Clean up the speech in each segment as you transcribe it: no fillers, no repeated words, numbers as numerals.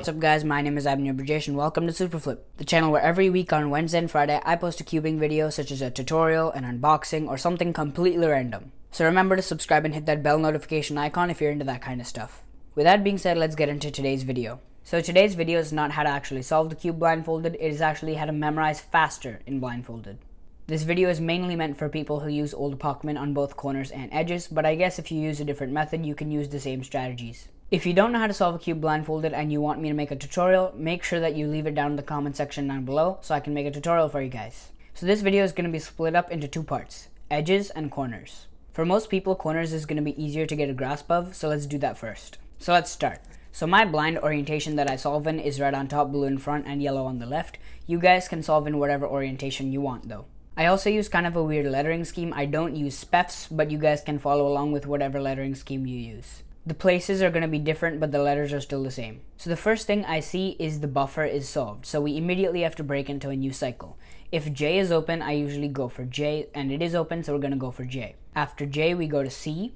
what's up guys, my name is Brajesh and welcome to Superflip, the channel where every week on Wednesday and Friday I post a cubing video such as a tutorial, an unboxing, or something completely random. So remember to subscribe and hit that bell notification icon if you're into that kind of stuff. With that being said, let's get into today's video. So today's video is not how to actually solve the cube blindfolded, it is actually how to memorize faster in blindfolded. This video is mainly meant for people who use old Pokemon on both corners and edges, but I guess if you use a different method, you can use the same strategies. If you don't know how to solve a cube blindfolded and you want me to make a tutorial, make sure that you leave it down in the comment section down below so I can make a tutorial for you guys. So this video is going to be split up into two parts, edges and corners. For most people, corners is going to be easier to get a grasp of, so let's do that first. So let's start. So my blind orientation that I solve in is red on top, blue in front, and yellow on the left. You guys can solve in whatever orientation you want though. I also use kind of a weird lettering scheme. I don't use spefs, but you guys can follow along with whatever lettering scheme you use. The places are going to be different, but the letters are still the same. So the first thing I see is the buffer is solved. So we immediately have to break into a new cycle. If J is open, I usually go for J, and it is open, so we're going to go for J. After J, we go to C.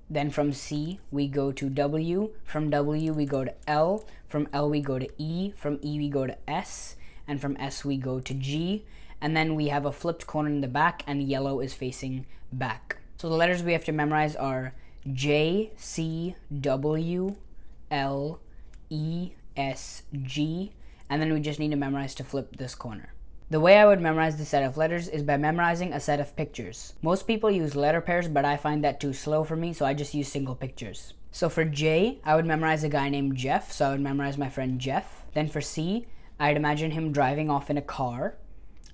Then from C, we go to W. From W, we go to L. From L, we go to E. From E, we go to S. And from S, we go to G. And then we have a flipped corner in the back, and yellow is facing back. So the letters we have to memorize are J, C, W, L, E, S, G, and then we just need to memorize to flip this corner. The way I would memorize this set of letters is by memorizing a set of pictures. Most people use letter pairs, but I find that too slow for me, so I just use single pictures. So for J, I would memorize a guy named Jeff, so I would memorize my friend Jeff. Then for C, I'd imagine him driving off in a car.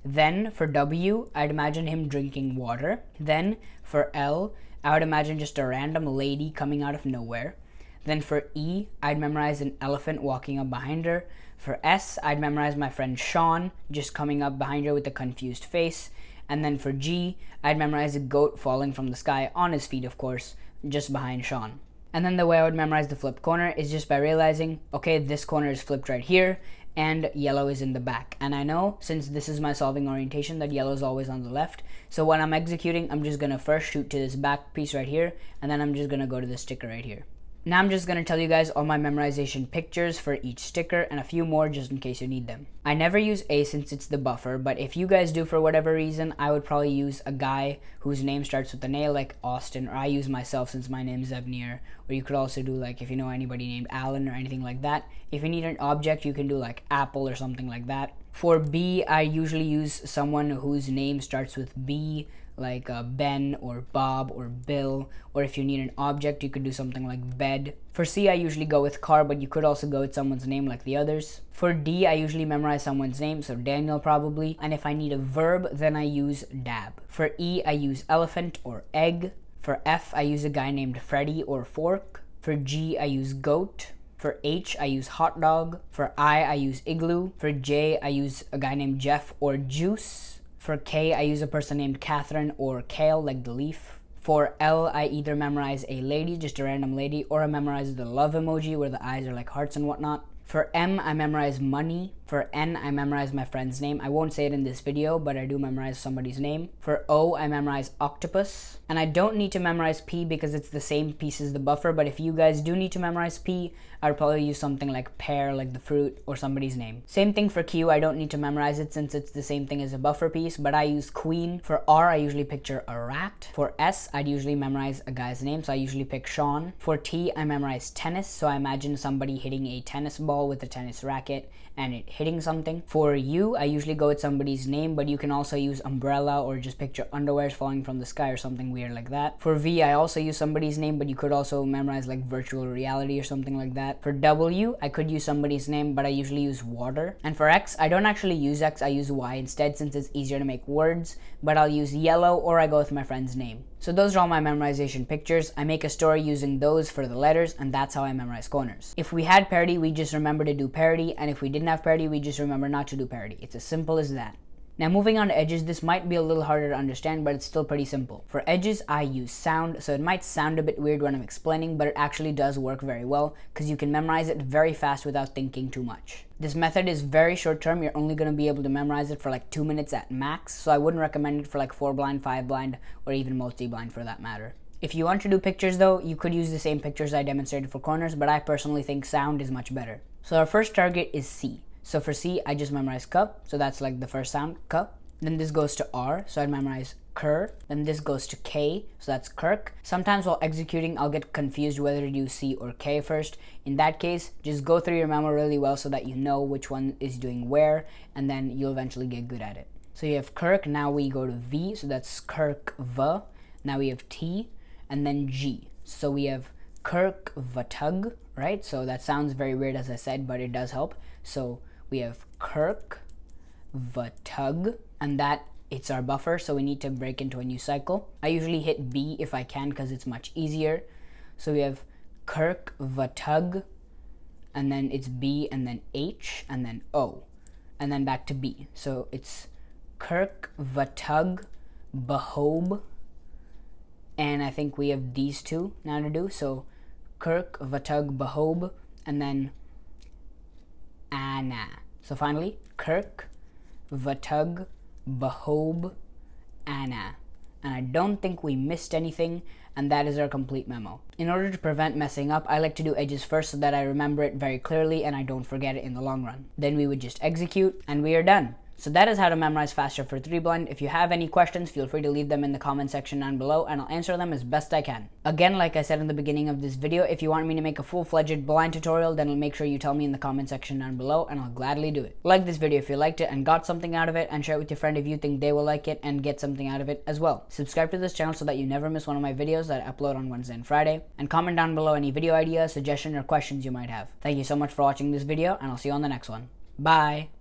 Then for W, I'd imagine him drinking water. Then for L, I would imagine just a random lady coming out of nowhere. Then for E, I'd memorize an elephant walking up behind her. For S, I'd memorize my friend Sean just coming up behind her with a confused face. And then for G, I'd memorize a goat falling from the sky on his feet, of course, just behind Sean. And then the way I would memorize the flipped corner is just by realizing, okay, this corner is flipped right here, and yellow is in the back. And I know, since this is my solving orientation, that yellow is always on the left. So when I'm executing, I'm just going to first shoot to this back piece right here, and then I'm just going to go to the sticker right here. Now I'm just going to tell you guys all my memorization pictures for each sticker and a few more just in case you need them. I never use A since it's the buffer, but if you guys do for whatever reason, I would probably use a guy whose name starts with an A like Austin, or I use myself since my name is Evnier, or you could also do like if you know anybody named Alan or anything like that. If you need an object, you can do like Apple or something like that. For B, I usually use someone whose name starts with B, like Ben or Bob or Bill, or if you need an object, you could do something like bed. For C, I usually go with car, but you could also go with someone's name like the others. For D, I usually memorize someone's name, so Daniel probably, and if I need a verb, then I use dab. For E, I use elephant or egg. For F, I use a guy named Freddy or fork. For G, I use goat. For H, I use hot dog. For I use igloo. For J, I use a guy named Jeff or juice. For K, I use a person named Catherine or kale, like the leaf. For L, I either memorize a lady, just a random lady, or I memorize the love emoji where the eyes are like hearts and whatnot. For M, I memorize money. For N, I memorize my friend's name. I won't say it in this video, but I do memorize somebody's name. For O, I memorize octopus. And I don't need to memorize P because it's the same piece as the buffer, but if you guys do need to memorize P, I would probably use something like pear, like the fruit, or somebody's name. Same thing for Q, I don't need to memorize it since it's the same thing as a buffer piece, but I use queen. For R, I usually picture a rat. For S, I'd usually memorize a guy's name, so I usually pick Sean. For T, I memorize tennis, so I imagine somebody hitting a tennis ball with a tennis racket and it hitting something. For U, I usually go with somebody's name, but you can also use umbrella or just picture underwears falling from the sky or something weird like that. For V, I also use somebody's name, but you could also memorize like virtual reality or something like that. For W, I could use somebody's name, but I usually use water. And for X, I don't actually use X, I use Y instead since it's easier to make words, but I'll use yellow or I go with my friend's name. So those are all my memorization pictures. I make a story using those for the letters, and that's how I memorize corners. If we had parity, we just remember to do parity, and if we didn't have parity, we just remember not to do parity. It's as simple as that. Now moving on to edges, this might be a little harder to understand, but it's still pretty simple. For edges, I use sound, so it might sound a bit weird when I'm explaining, but it actually does work very well, because you can memorize it very fast without thinking too much. This method is very short term, you're only going to be able to memorize it for like 2 minutes at max, so I wouldn't recommend it for like 4 blind, 5 blind, or even multi-blind for that matter. If you want to do pictures though, you could use the same pictures I demonstrated for corners, but I personally think sound is much better. So our first target is C. So for C, I just memorize cup. So that's like the first sound, cup. Then this goes to R, so I'd memorize cur. Then this goes to K, so that's kirk. Sometimes while executing, I'll get confused whether to do C or K first. In that case, just go through your memo really well so that you know which one is doing where, and then you'll eventually get good at it. So you have kirk, now we go to V, so that's kirk v. Now we have T, and then G. So we have kirk vatug, right? So that sounds very weird as I said, but it does help. So we have kirk vatug, and that it's our buffer, so we need to break into a new cycle. I usually hit B if I can because it's much easier. So we have kirk vatug, and then it's B, and then H, and then O, and then back to B. So it's kirk vatug bahob, and I think we have these two now to do. So kirk vatug bahob, and then Anna. So finally, kirk vatug bahob Anna. And I don't think we missed anything, and that is our complete memo. In order to prevent messing up, I like to do edges first so that I remember it very clearly and I don't forget it in the long run. Then we would just execute and we are done. So that is how to memorize faster for 3-blind. If you have any questions, feel free to leave them in the comment section down below and I'll answer them as best I can. Again, like I said in the beginning of this video, if you want me to make a full-fledged blind tutorial, then make sure you tell me in the comment section down below and I'll gladly do it. Like this video if you liked it and got something out of it, and share it with your friend if you think they will like it and get something out of it as well. Subscribe to this channel so that you never miss one of my videos that I upload on Wednesday and Friday, and comment down below any video ideas, suggestions, or questions you might have. Thank you so much for watching this video, and I'll see you on the next one. Bye!